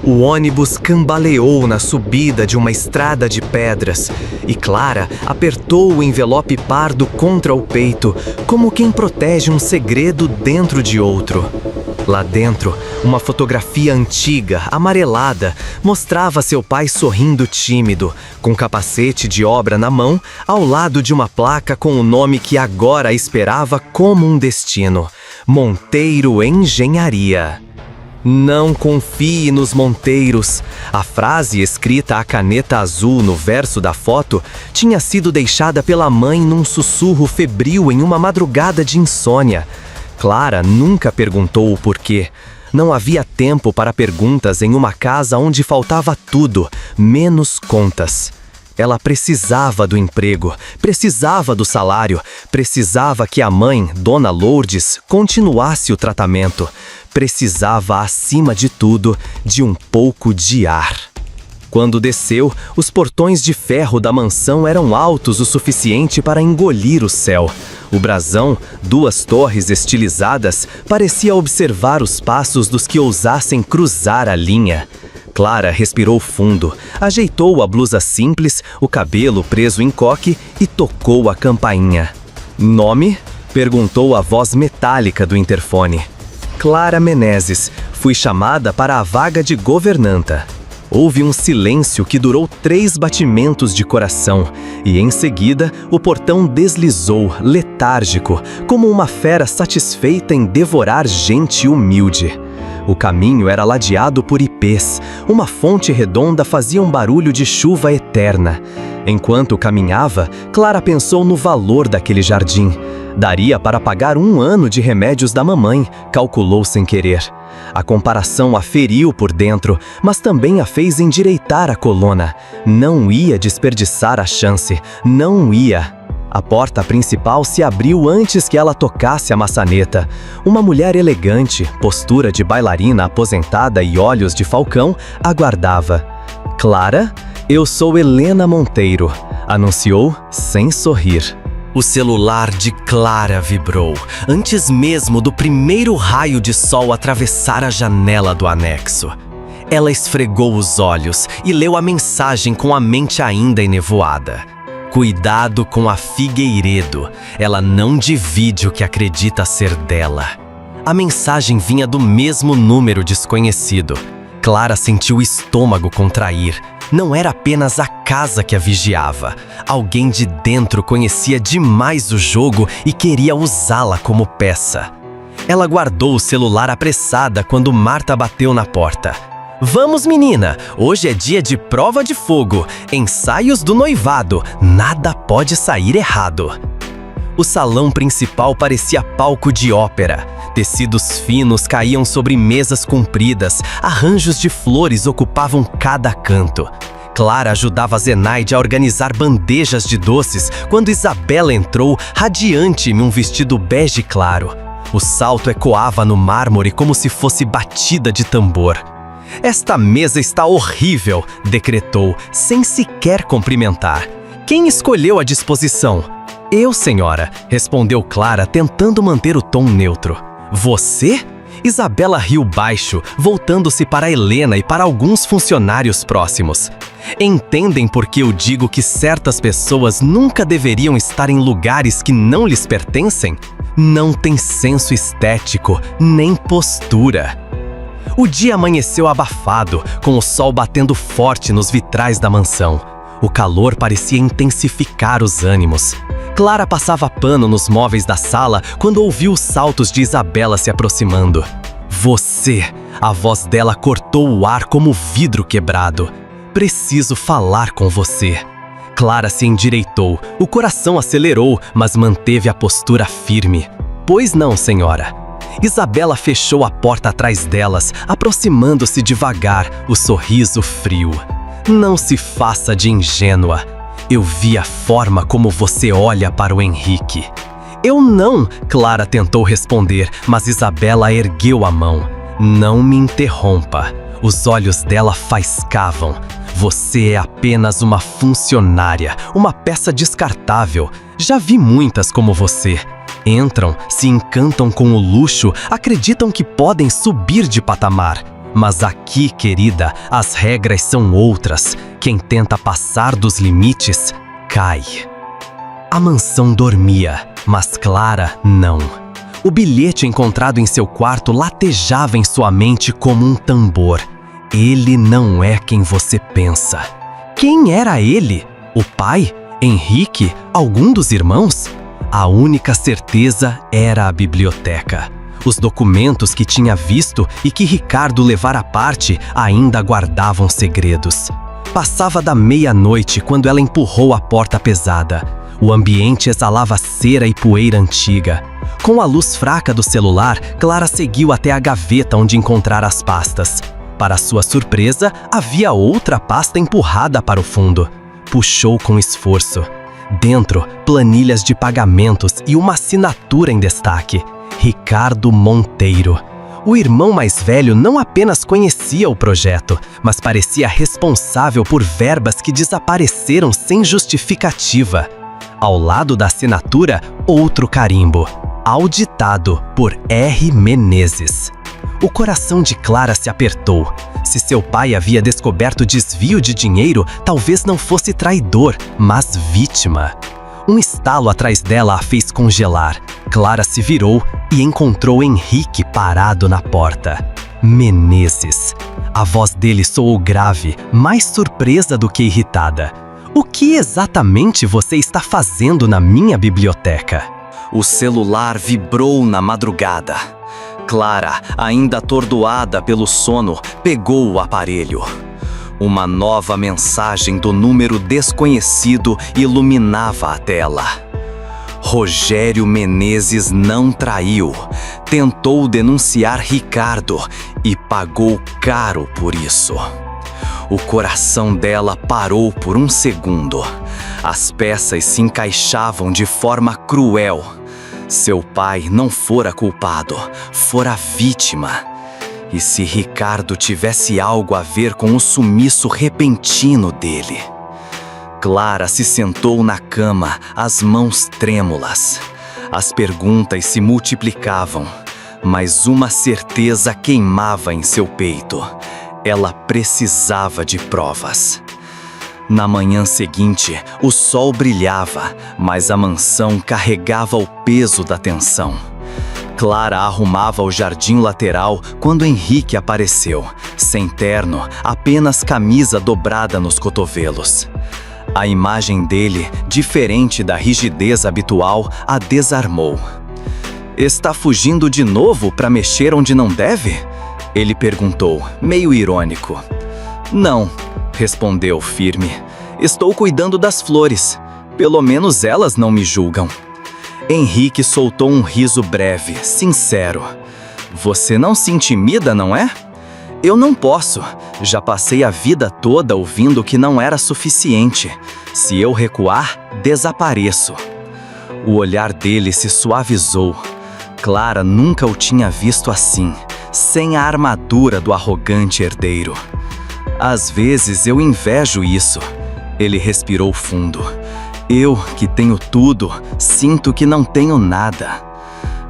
O ônibus cambaleou na subida de uma estrada de pedras e Clara apertou o envelope pardo contra o peito, como quem protege um segredo dentro de outro. Lá dentro, uma fotografia antiga, amarelada, mostrava seu pai sorrindo tímido, com capacete de obra na mão, ao lado de uma placa com o nome que agora esperava como um destino: Monteiro Engenharia. Não confie nos Monteiros. A frase escrita a caneta azul no verso da foto tinha sido deixada pela mãe num sussurro febril em uma madrugada de insônia. Clara nunca perguntou o porquê. Não havia tempo para perguntas em uma casa onde faltava tudo, menos contas. Ela precisava do emprego, precisava do salário, precisava que a mãe, Dona Lourdes, continuasse o tratamento. Precisava, acima de tudo, de um pouco de ar. Quando desceu, os portões de ferro da mansão eram altos o suficiente para engolir o céu. O brasão, 2 torres estilizadas, parecia observar os passos dos que ousassem cruzar a linha. Clara respirou fundo, ajeitou a blusa simples, o cabelo preso em coque e tocou a campainha. "Nome?" perguntou a voz metálica do interfone. "Clara Menezes, fui chamada para a vaga de governanta." Houve um silêncio que durou 3 batimentos de coração, e em seguida o portão deslizou, letárgico, como uma fera satisfeita em devorar gente humilde. O caminho era ladeado por ipês, uma fonte redonda fazia um barulho de chuva eterna. Enquanto caminhava, Clara pensou no valor daquele jardim. Daria para pagar 1 ano de remédios da mamãe, calculou sem querer. A comparação a feriu por dentro, mas também a fez endireitar a coluna. Não ia desperdiçar a chance, não ia. A porta principal se abriu antes que ela tocasse a maçaneta. Uma mulher elegante, postura de bailarina aposentada e olhos de falcão, aguardava. "Clara, eu sou Helena Monteiro", anunciou sem sorrir. O celular de Clara vibrou, antes mesmo do primeiro raio de sol atravessar a janela do anexo. Ela esfregou os olhos e leu a mensagem com a mente ainda enevoada. "Cuidado com a Figueiredo, ela não divide o que acredita ser dela." A mensagem vinha do mesmo número desconhecido. Clara sentiu o estômago contrair. Não era apenas a casa que a vigiava. Alguém de dentro conhecia demais o jogo e queria usá-la como peça. Ela guardou o celular apressada quando Marta bateu na porta. "Vamos, menina! Hoje é dia de prova de fogo. Ensaios do noivado. Nada pode sair errado." O salão principal parecia palco de ópera. Tecidos finos caíam sobre mesas compridas, arranjos de flores ocupavam cada canto. Clara ajudava Zenaide a organizar bandejas de doces quando Isabela entrou, radiante em um vestido bege claro. O salto ecoava no mármore como se fosse batida de tambor. "Esta mesa está horrível", decretou, sem sequer cumprimentar. "Quem escolheu a disposição?" "Eu, senhora", respondeu Clara, tentando manter o tom neutro. "Você?" Isabela riu baixo, voltando-se para Helena e para alguns funcionários próximos. "Entendem por que eu digo que certas pessoas nunca deveriam estar em lugares que não lhes pertencem? Não tem senso estético, nem postura." O dia amanheceu abafado, com o sol batendo forte nos vitrais da mansão. O calor parecia intensificar os ânimos. Clara passava pano nos móveis da sala quando ouviu os saltos de Isabela se aproximando. "Você!" A voz dela cortou o ar como vidro quebrado. "Preciso falar com você." Clara se endireitou, o coração acelerou, mas manteve a postura firme. "Pois não, senhora." Isabela fechou a porta atrás delas, aproximando-se devagar, o sorriso frio. "Não se faça de ingênua. Eu vi a forma como você olha para o Henrique." "Eu não", Clara tentou responder, mas Isabela ergueu a mão. "Não me interrompa." Os olhos dela faiscavam. "Você é apenas uma funcionária, uma peça descartável. Já vi muitas como você. Entram, se encantam com o luxo, acreditam que podem subir de patamar. Mas aqui, querida, as regras são outras. Quem tenta passar dos limites, cai. A mansão dormia, mas Clara não. O bilhete encontrado em seu quarto latejava em sua mente como um tambor. Ele não é quem você pensa. Quem era ele? O pai? Henrique? Algum dos irmãos? A única certeza era a biblioteca. Os documentos que tinha visto e que Ricardo levara à parte ainda guardavam segredos. Passava da meia-noite quando ela empurrou a porta pesada. O ambiente exalava cera e poeira antiga. Com a luz fraca do celular, Clara seguiu até a gaveta onde encontrara as pastas. Para sua surpresa, havia outra pasta empurrada para o fundo. Puxou com esforço. Dentro, planilhas de pagamentos e uma assinatura em destaque. Ricardo Monteiro. O irmão mais velho não apenas conhecia o projeto, mas parecia responsável por verbas que desapareceram sem justificativa. Ao lado da assinatura, outro carimbo. Auditado por R. Menezes. O coração de Clara se apertou. Se seu pai havia descoberto desvio de dinheiro, talvez não fosse traidor, mas vítima. Um estalo atrás dela a fez congelar. Clara se virou e encontrou Henrique parado na porta. Menezes. A voz dele soou grave, mais surpresa do que irritada. O que exatamente você está fazendo na minha biblioteca? O celular vibrou na madrugada. Clara, ainda atordoada pelo sono, pegou o aparelho. Uma nova mensagem do número desconhecido iluminava a tela. Rogério Menezes não traiu. Tentou denunciar Ricardo e pagou caro por isso. O coração dela parou por um segundo. As peças se encaixavam de forma cruel. Seu pai não fora culpado, fora vítima. E se Ricardo tivesse algo a ver com o sumiço repentino dele? Clara se sentou na cama, as mãos trêmulas. As perguntas se multiplicavam, mas uma certeza queimava em seu peito. Ela precisava de provas. Na manhã seguinte, o sol brilhava, mas a mansão carregava o peso da tensão. Clara arrumava o jardim lateral quando Henrique apareceu, sem terno, apenas camisa dobrada nos cotovelos. A imagem dele, diferente da rigidez habitual, a desarmou. "Está fugindo de novo para mexer onde não deve?" Ele perguntou, meio irônico. "Não", respondeu firme. "Estou cuidando das flores. Pelo menos elas não me julgam." Henrique soltou um riso breve, sincero. "Você não se intimida, não é?" "Eu não posso. Já passei a vida toda ouvindo que não era suficiente. Se eu recuar, desapareço." O olhar dele se suavizou. Clara nunca o tinha visto assim, sem a armadura do arrogante herdeiro. "Às vezes eu invejo isso." Ele respirou fundo. "Eu, que tenho tudo, sinto que não tenho nada."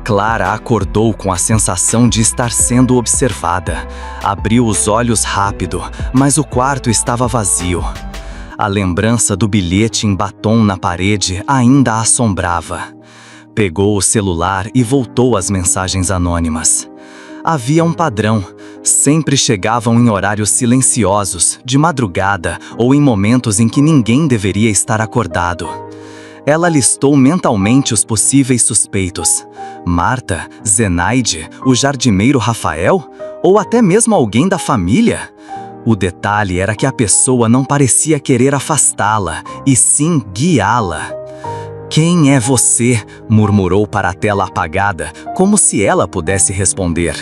Clara acordou com a sensação de estar sendo observada. Abriu os olhos rápido, mas o quarto estava vazio. A lembrança do bilhete em batom na parede ainda a assombrava. Pegou o celular e voltou às mensagens anônimas. Havia um padrão. Sempre chegavam em horários silenciosos, de madrugada ou em momentos em que ninguém deveria estar acordado. Ela listou mentalmente os possíveis suspeitos. Marta, Zenaide, o jardineiro Rafael ou até mesmo alguém da família? O detalhe era que a pessoa não parecia querer afastá-la, e sim guiá-la. "Quem é você?", murmurou para a tela apagada, como se ela pudesse responder.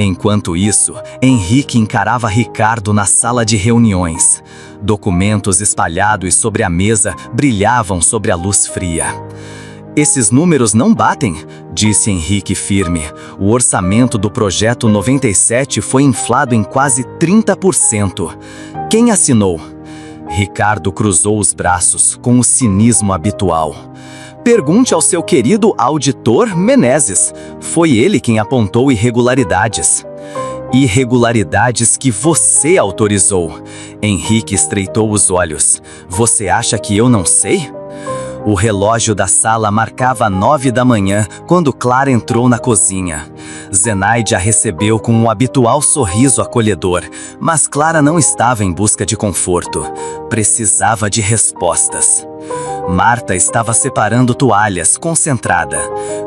Enquanto isso, Henrique encarava Ricardo na sala de reuniões. Documentos espalhados sobre a mesa brilhavam sobre a luz fria. "Esses números não batem", disse Henrique firme. "O orçamento do projeto 97 foi inflado em quase 30%. Quem assinou?" Ricardo cruzou os braços com o cinismo habitual. "Pergunte ao seu querido auditor Menezes. Foi ele quem apontou irregularidades." Irregularidades que você autorizou. Henrique estreitou os olhos. Você acha que eu não sei? O relógio da sala marcava 9 da manhã quando Clara entrou na cozinha. Zenaide a recebeu com um habitual sorriso acolhedor, mas Clara não estava em busca de conforto. Precisava de respostas. Marta estava separando toalhas, concentrada.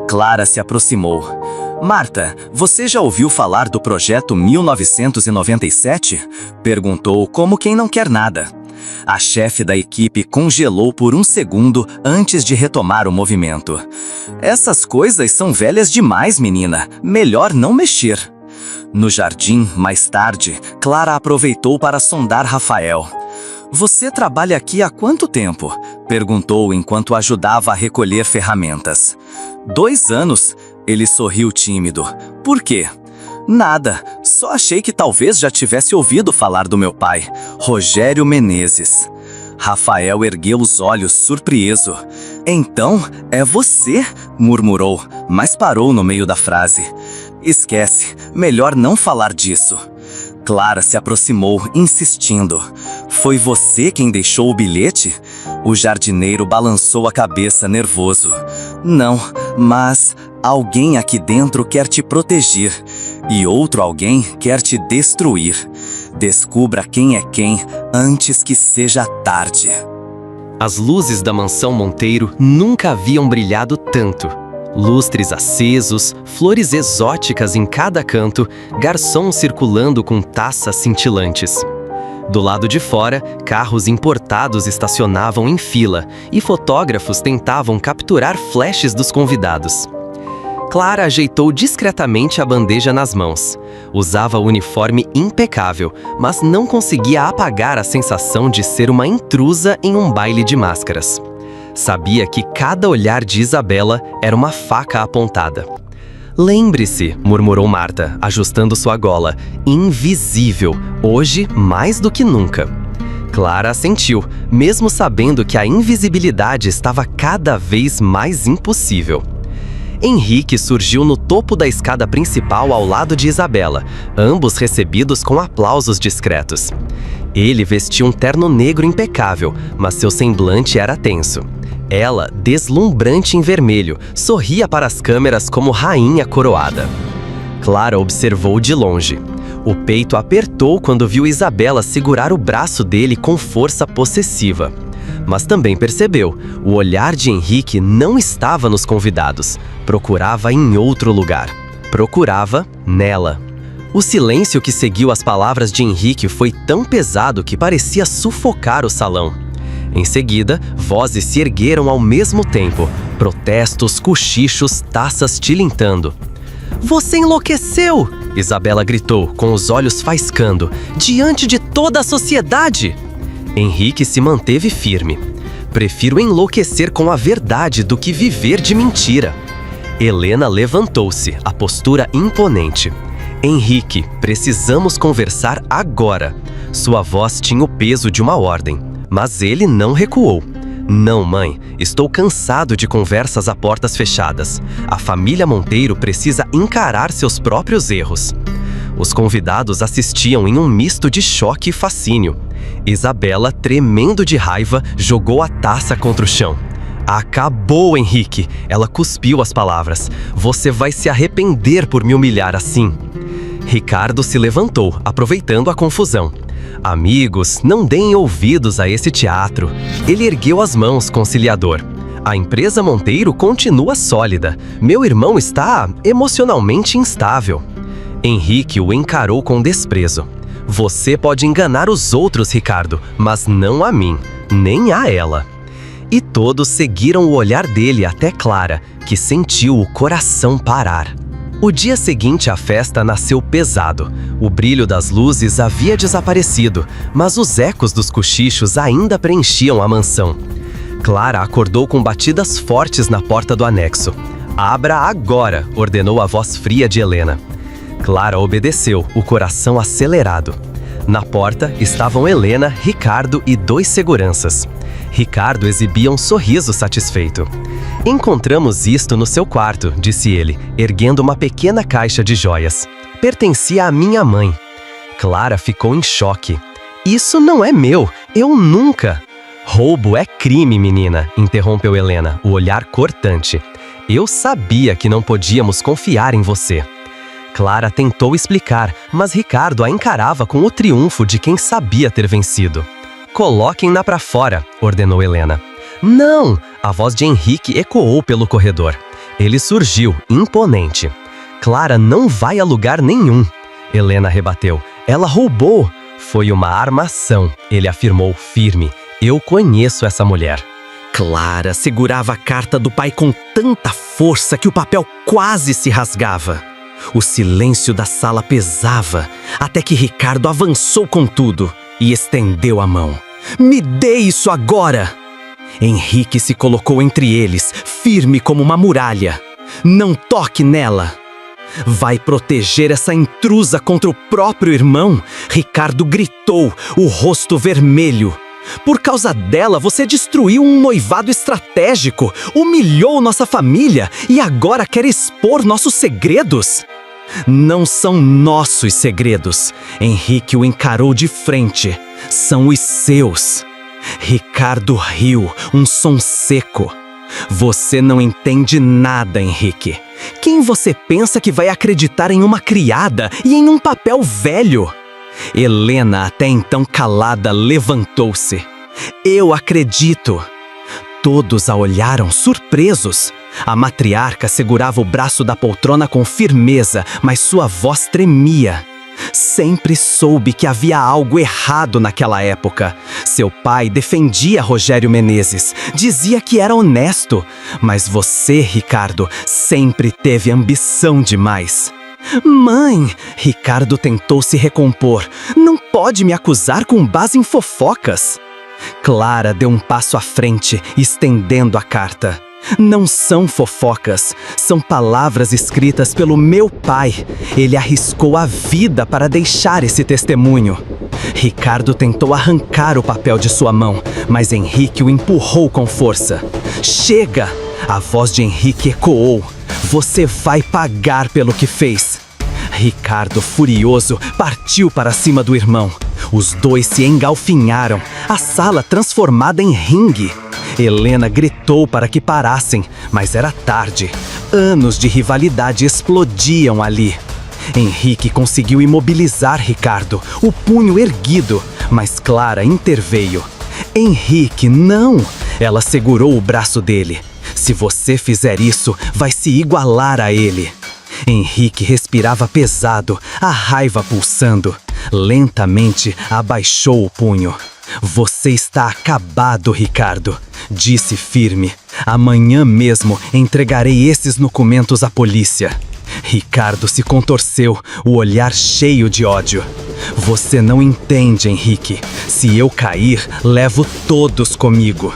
Clara se aproximou. Marta, você já ouviu falar do projeto 1997? Perguntou como quem não quer nada. A chefe da equipe congelou por um segundo antes de retomar o movimento. Essas coisas são velhas demais, menina. Melhor não mexer. No jardim, mais tarde, Clara aproveitou para sondar Rafael. Você trabalha aqui há quanto tempo? Perguntou enquanto ajudava a recolher ferramentas. 2 anos. Ele sorriu tímido. Por quê? Nada, só achei que talvez já tivesse ouvido falar do meu pai, Rogério Menezes. Rafael ergueu os olhos surpreso. Então, é você? Murmurou, mas parou no meio da frase. Esquece, melhor não falar disso. Clara se aproximou, insistindo. Foi você quem deixou o bilhete? O jardineiro balançou a cabeça nervoso. Não, mas alguém aqui dentro quer te proteger. E outro alguém quer te destruir. Descubra quem é quem antes que seja tarde. As luzes da mansão Monteiro nunca haviam brilhado tanto. Lustres acesos, flores exóticas em cada canto, garçons circulando com taças cintilantes. Do lado de fora, carros importados estacionavam em fila e fotógrafos tentavam capturar flashes dos convidados. Clara ajeitou discretamente a bandeja nas mãos. Usava o uniforme impecável, mas não conseguia apagar a sensação de ser uma intrusa em um baile de máscaras. Sabia que cada olhar de Isabela era uma faca apontada. Lembre-se, murmurou Marta, ajustando sua gola, invisível, hoje mais do que nunca. Clara assentiu, mesmo sabendo que a invisibilidade estava cada vez mais impossível. Henrique surgiu no topo da escada principal ao lado de Isabela, ambos recebidos com aplausos discretos. Ele vestia um terno negro impecável, mas seu semblante era tenso. Ela, deslumbrante em vermelho, sorria para as câmeras como rainha coroada. Clara observou de longe. O peito apertou quando viu Isabela segurar o braço dele com força possessiva. Mas também percebeu, o olhar de Henrique não estava nos convidados. Procurava em outro lugar. Procurava nela. O silêncio que seguiu as palavras de Henrique foi tão pesado que parecia sufocar o salão. Em seguida, vozes se ergueram ao mesmo tempo. Protestos, cochichos, taças tilintando. Você enlouqueceu! Isabela gritou, com os olhos faiscando, diante de toda a sociedade! Henrique se manteve firme. Prefiro enlouquecer com a verdade do que viver de mentira. Helena levantou-se, a postura imponente. Henrique, precisamos conversar agora. Sua voz tinha o peso de uma ordem, mas ele não recuou. Não, mãe, estou cansado de conversas a portas fechadas. A família Monteiro precisa encarar seus próprios erros. Os convidados assistiam em um misto de choque e fascínio. Isabela, tremendo de raiva, jogou a taça contra o chão. Acabou, Henrique! Ela cuspiu as palavras. Você vai se arrepender por me humilhar assim. Ricardo se levantou, aproveitando a confusão. Amigos, não deem ouvidos a esse teatro. Ele ergueu as mãos, conciliador. A empresa Monteiro continua sólida. Meu irmão está emocionalmente instável. Henrique o encarou com desprezo. Você pode enganar os outros, Ricardo, mas não a mim, nem a ela. E todos seguiram o olhar dele até Clara, que sentiu o coração parar. O dia seguinte à festa nasceu pesado. O brilho das luzes havia desaparecido, mas os ecos dos cochichos ainda preenchiam a mansão. Clara acordou com batidas fortes na porta do anexo. Abra agora, ordenou a voz fria de Helena. Clara obedeceu, o coração acelerado. Na porta estavam Helena, Ricardo e 2 seguranças. Ricardo exibia um sorriso satisfeito. Encontramos isto no seu quarto, disse ele, erguendo uma pequena caixa de joias. pertencia à minha mãe. Clara ficou em choque. Isso não é meu, eu nunca. Roubo é crime, menina, interrompeu Helena, o olhar cortante. Eu sabia que não podíamos confiar em você. Clara tentou explicar, mas Ricardo a encarava com o triunfo de quem sabia ter vencido. Coloquem-na pra fora, ordenou Helena. Não! A voz de Henrique ecoou pelo corredor. Ele surgiu, imponente. Clara não vai a lugar nenhum. Helena rebateu. Ela roubou. Foi uma armação, ele afirmou firme. Eu conheço essa mulher. Clara segurava a carta do pai com tanta força que o papel quase se rasgava. O silêncio da sala pesava, até que Ricardo avançou com tudo e estendeu a mão. Me dê isso agora! Henrique se colocou entre eles, firme como uma muralha. Não toque nela! Vai proteger essa intrusa contra o próprio irmão? Ricardo gritou, o rosto vermelho. Por causa dela, você destruiu um noivado estratégico, humilhou nossa família e agora quer expor nossos segredos? Não são nossos segredos. Henrique o encarou de frente. São os seus. Ricardo riu, um som seco. Você não entende nada, Henrique. Quem você pensa que vai acreditar em uma criada e em um papel velho? Helena, até então calada, levantou-se. Eu acredito. Todos a olharam surpresos. A matriarca segurava o braço da poltrona com firmeza, mas sua voz tremia. Sempre soube que havia algo errado naquela época. Seu pai defendia Rogério Menezes, dizia que era honesto. Mas você, Ricardo, sempre teve ambição demais. Mãe, Ricardo tentou se recompor. Não pode me acusar com base em fofocas. Clara deu um passo à frente, estendendo a carta. Não são fofocas, são palavras escritas pelo meu pai. Ele arriscou a vida para deixar esse testemunho. Ricardo tentou arrancar o papel de sua mão, mas Henrique o empurrou com força. Chega! A voz de Henrique ecoou. Você vai pagar pelo que fez. Ricardo, furioso, partiu para cima do irmão. Os dois se engalfinharam, a sala transformada em ringue. Helena gritou para que parassem, mas era tarde. Anos de rivalidade explodiam ali. Henrique conseguiu imobilizar Ricardo, o punho erguido, mas Clara interveio. Henrique, não! Ela segurou o braço dele. Se você fizer isso, vai se igualar a ele. Henrique respirava pesado, a raiva pulsando. Lentamente abaixou o punho. Você está acabado, Ricardo, disse firme. Amanhã mesmo entregarei esses documentos à polícia. Ricardo se contorceu, o olhar cheio de ódio. Você não entende, Henrique. Se eu cair, levo todos comigo.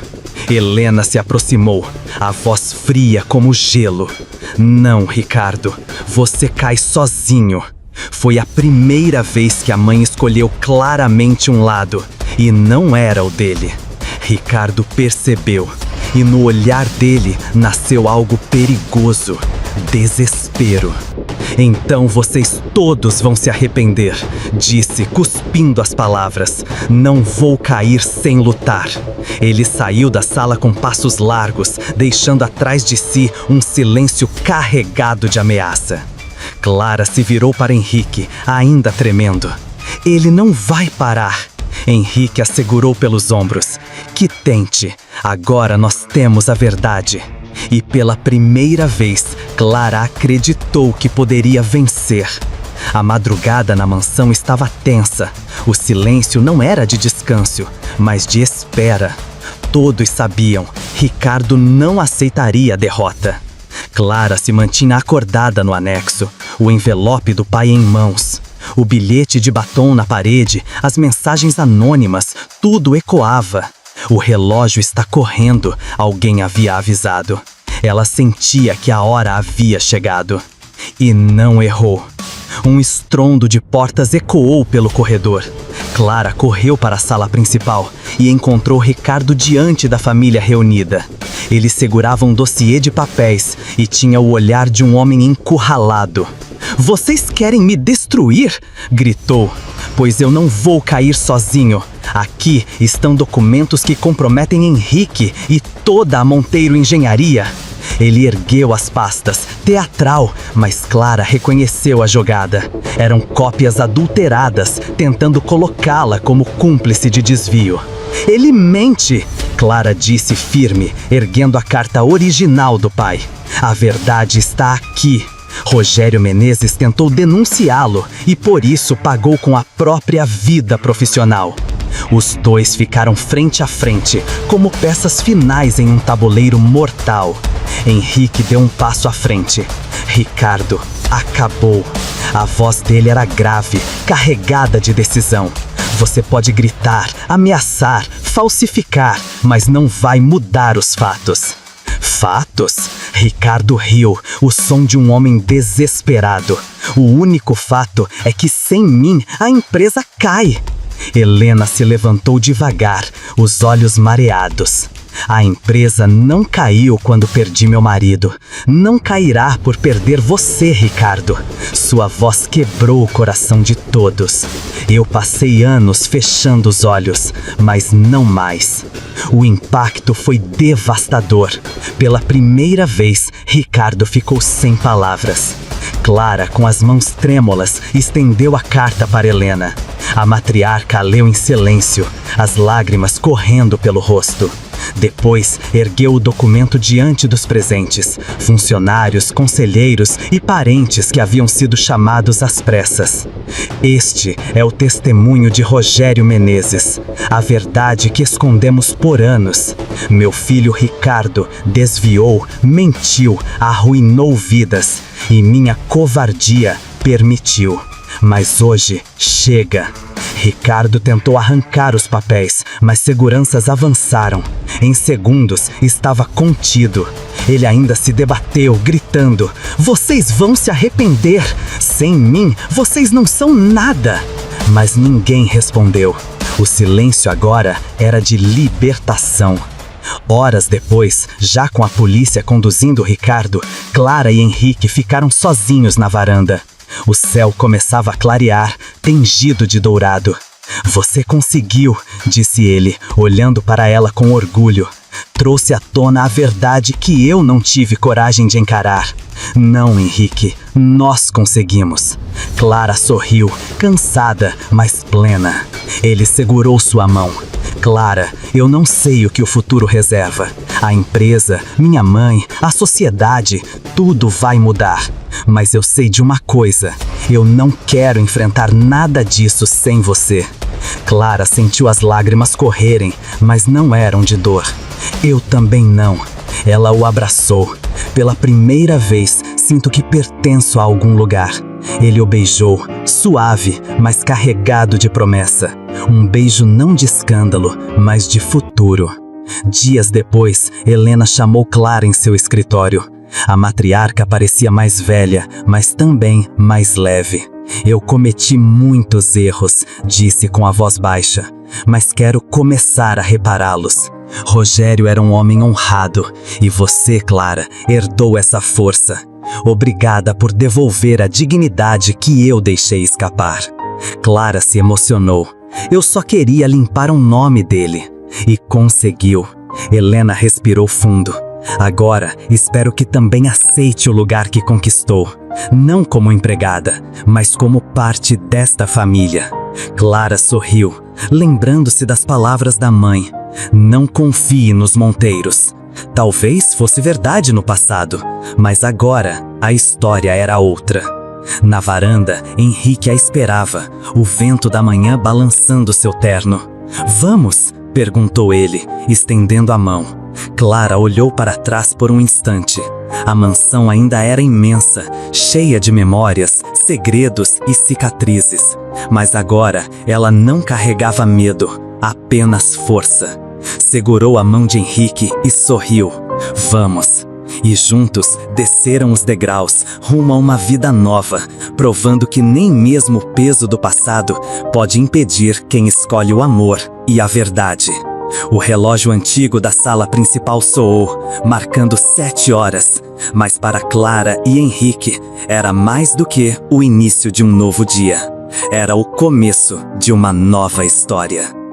Helena se aproximou, a voz fria como gelo. Não, Ricardo, você cai sozinho. Foi a primeira vez que a mãe escolheu claramente um lado, e não era o dele. Ricardo percebeu, e no olhar dele nasceu algo perigoso: desespero. Então vocês todos vão se arrepender, disse, cuspindo as palavras. Não vou cair sem lutar. Ele saiu da sala com passos largos, deixando atrás de si um silêncio carregado de ameaça. Clara se virou para Henrique, ainda tremendo. Ele não vai parar. Henrique a segurou pelos ombros. Que tente, agora nós temos a verdade. E pela primeira vez, Clara acreditou que poderia vencer. A madrugada na mansão estava tensa. O silêncio não era de descanso, mas de espera. Todos sabiam, Ricardo não aceitaria a derrota. Clara se mantinha acordada no anexo, o envelope do pai em mãos. O bilhete de batom na parede, as mensagens anônimas, tudo ecoava. O relógio está correndo, alguém havia avisado. Ela sentia que a hora havia chegado. E não errou. Um estrondo de portas ecoou pelo corredor. Clara correu para a sala principal e encontrou Ricardo diante da família reunida. Ele segurava um dossiê de papéis e tinha o olhar de um homem encurralado. Vocês querem me destruir? Gritou. Pois eu não vou cair sozinho. Aqui estão documentos que comprometem Henrique e toda a Monteiro Engenharia. Ele ergueu as pastas, teatral, mas Clara reconheceu a jogada. Eram cópias adulteradas, tentando colocá-la como cúmplice de desvio. Ele mente, Clara disse firme, erguendo a carta original do pai. A verdade está aqui. Rogério Menezes tentou denunciá-lo e por isso pagou com a própria vida profissional. Os dois ficaram frente a frente, como peças finais em um tabuleiro mortal. Henrique deu um passo à frente. Ricardo acabou. A voz dele era grave, carregada de decisão. Você pode gritar, ameaçar, falsificar, mas não vai mudar os fatos. Fatos? Ricardo riu, o som de um homem desesperado. O único fato é que sem mim a empresa cai. Helena se levantou devagar, os olhos mareados. A empresa não caiu quando perdi meu marido. Não cairá por perder você, Ricardo. Sua voz quebrou o coração de todos. Eu passei anos fechando os olhos, mas não mais. O impacto foi devastador. Pela primeira vez, Ricardo ficou sem palavras. Clara, com as mãos trêmulas, estendeu a carta para Helena. A matriarca a leu em silêncio, as lágrimas correndo pelo rosto. Depois, ergueu o documento diante dos presentes, funcionários, conselheiros e parentes que haviam sido chamados às pressas. Este é o testemunho de Rogério Menezes, a verdade que escondemos por anos. Meu filho Ricardo desviou, mentiu, arruinou vidas, e minha covardia permitiu. Mas hoje, chega. Ricardo tentou arrancar os papéis, mas seguranças avançaram. Em segundos, estava contido. Ele ainda se debateu, gritando: "Vocês vão se arrepender! Sem mim, vocês não são nada!" Mas ninguém respondeu. O silêncio agora era de libertação. Horas depois, já com a polícia conduzindo Ricardo, Clara e Henrique ficaram sozinhos na varanda. O céu começava a clarear, tingido de dourado. "Você conseguiu", disse ele, olhando para ela com orgulho. "Trouxe à tona a verdade que eu não tive coragem de encarar." "Não, Henrique, nós conseguimos." Clara sorriu, cansada, mas plena. Ele segurou sua mão. "Clara, eu não sei o que o futuro reserva. A empresa, minha mãe, a sociedade, tudo vai mudar. Mas eu sei de uma coisa, eu não quero enfrentar nada disso sem você." Clara sentiu as lágrimas correrem, mas não eram de dor. "Eu também não." Ela o abraçou. "Pela primeira vez, sinto que pertenço a algum lugar." Ele o beijou, suave, mas carregado de promessa. Um beijo não de escândalo, mas de futuro. Dias depois, Helena chamou Clara em seu escritório. A matriarca parecia mais velha, mas também mais leve. "Eu cometi muitos erros", disse com a voz baixa, "mas quero começar a repará-los. Rogério era um homem honrado, e você, Clara, herdou essa força. Obrigada por devolver a dignidade que eu deixei escapar." Clara se emocionou. "Eu só queria limpar o nome dele." E conseguiu. Helena respirou fundo. "Agora, espero que também aceite o lugar que conquistou. Não como empregada, mas como parte desta família." Clara sorriu, lembrando-se das palavras da mãe. "Não confie nos Monteiros." Talvez fosse verdade no passado, mas agora a história era outra. Na varanda, Henrique a esperava, o vento da manhã balançando seu terno. "Vamos?", perguntou ele, estendendo a mão. Clara olhou para trás por um instante. A mansão ainda era imensa, cheia de memórias, segredos e cicatrizes. Mas agora ela não carregava medo, apenas força. Segurou a mão de Henrique e sorriu. "Vamos." E juntos desceram os degraus rumo a uma vida nova, provando que nem mesmo o peso do passado pode impedir quem escolhe o amor e a verdade. O relógio antigo da sala principal soou, marcando 7 horas. Mas para Clara e Henrique, era mais do que o início de um novo dia. Era o começo de uma nova história.